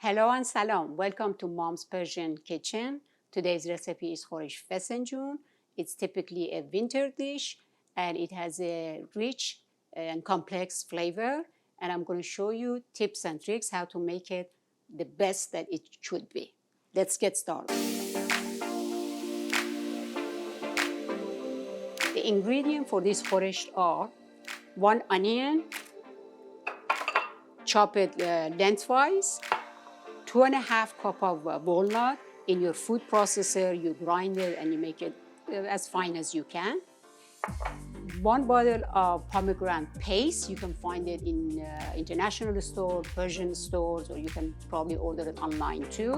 Hello and salam. Welcome to Mom's Persian Kitchen. Today's recipe is خورش Fesenjan. It's typically a winter dish and it has a rich and complex flavor. And I'm going to show you tips and tricks how to make it the best that it should be. Let's get started. The ingredients for this خورش are 1 onion, chop it lengthwise, 2.5 cups of walnut. In your food processor, you grind it and you make it as fine as you can. 1 bottle of pomegranate paste. You can find it in international stores, Persian stores, or you can probably order it online too.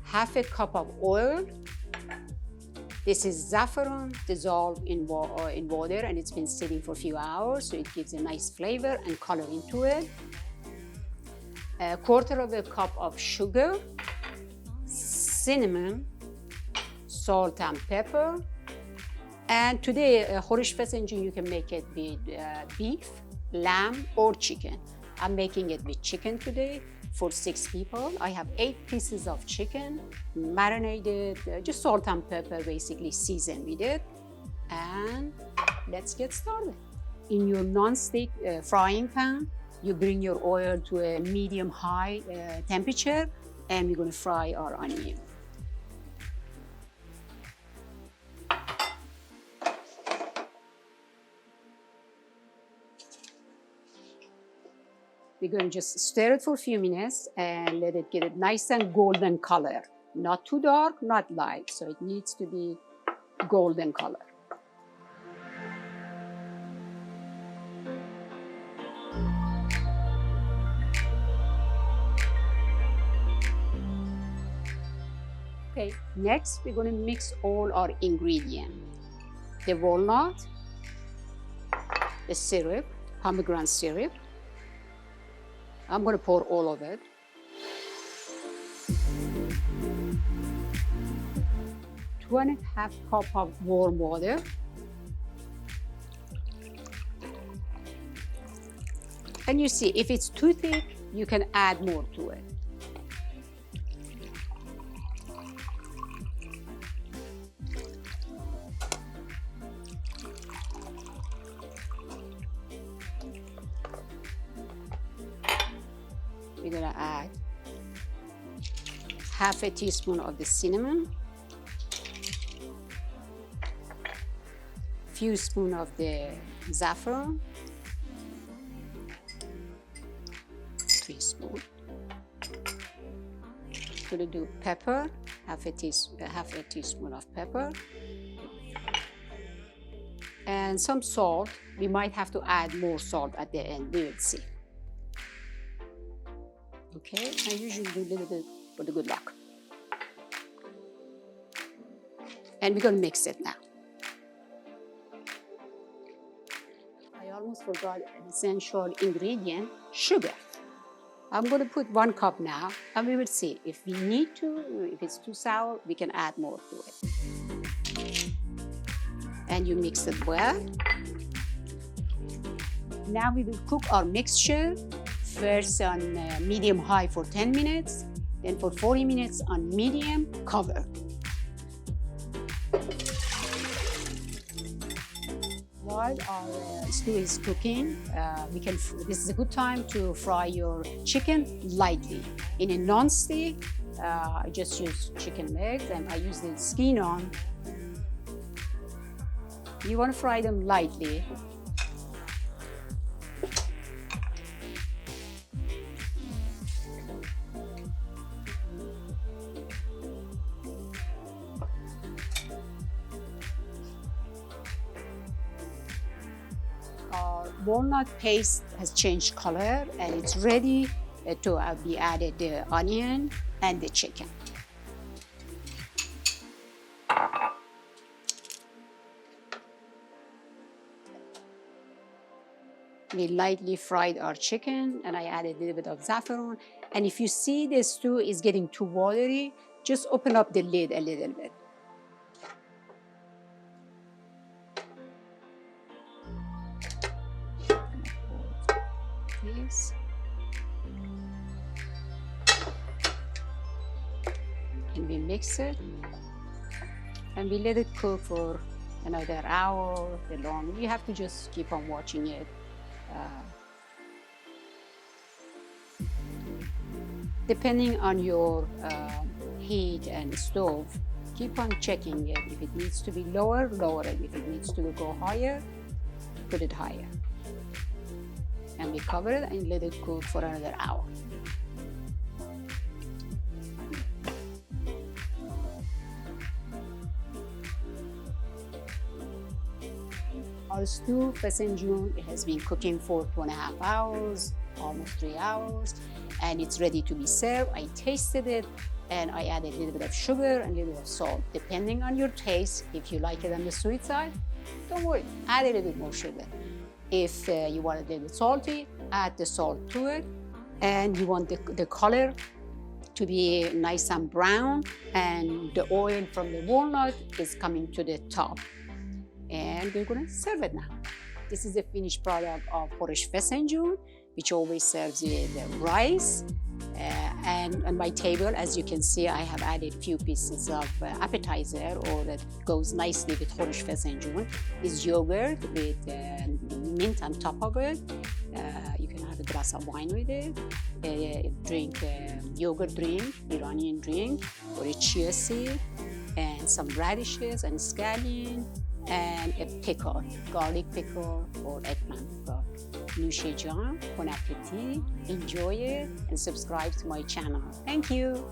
1/2 cup of oil. This is saffron dissolved in water and it's been sitting for a few hours, so it gives a nice flavor and color into it. 1/4 cup of sugar, cinnamon, salt and pepper. And today, خورش Fesenjan, you can make it with beef, lamb, or chicken. I'm making it with chicken today for 6 people. I have 8 pieces of chicken, marinated, just salt and pepper, basically seasoned with it. And let's get started. In your non-stick frying pan, you bring your oil to a medium-high temperature, and we're going to fry our onion. We're going to just stir it for a few minutes and let it get a nice and golden color. Not too dark, not light, so it needs to be golden color. Okay, next we're going to mix all our ingredients. The walnut, the syrup, pomegranate syrup. I'm going to pour all of it. Two and a half cup of warm water. And you see, if it's too thick, you can add more to it. We're going to add 1/2 teaspoon of the cinnamon, few spoons of the saffron, 3 spoons. Going to do pepper, 1/2 teaspoon of pepper, and some salt. We might have to add more salt at the end. We will see. Okay, I usually do a little bit for the good luck. And we're going to mix it now. I almost forgot an essential ingredient, sugar. I'm going to put 1 cup now, and we will see. If we need to, if it's too sour, we can add more to it. And you mix it well. Now we will cook our mixture. First on medium-high for 10 minutes, then for 40 minutes on medium, cover. While our stew is cooking, this is a good time to fry your chicken lightly. In a non-stick, I just use chicken legs and I use the skin on. You want to fry them lightly. Our walnut paste has changed color and it's ready to be added the onion and the chicken. We lightly fried our chicken and I added a little bit of saffron. And if you see the stew is getting too watery, just open up the lid a little bit. this. and we mix it. And we let it cook for another hour, long. You have to just keep on watching it. Depending on your heat and stove, keep on checking it. If it needs to be lower, lower it. If it needs to go higher, put it higher. And we cover it and let it cook for another hour. Our stew, Fesenjan, it has been cooking for 2.5 hours, almost 3 hours, and it's ready to be served. I tasted it, and I added a little bit of sugar and a little bit of salt. Depending on your taste, if you like it on the sweet side, don't worry, add a little bit more sugar. If you want it a little bit salty, add the salt to it. And you want the color to be nice and brown, and the oil from the walnut is coming to the top. And we're gonna serve it now. This is the finished product of Polish Fesenjan, which always serves with rice. And on my table, as you can see, I have added a few pieces of appetizer, or that goes nicely with Polish Fesenjan, is yogurt with mint on top of it. You can have a glass of wine with it, drink yogurt drink, Iranian drink, or a chia seed, and some radishes and scallion, and a pickle, garlic pickle or eggplant pickle. Fesenjan, bon appetit, enjoy it, and subscribe to my channel. Thank you.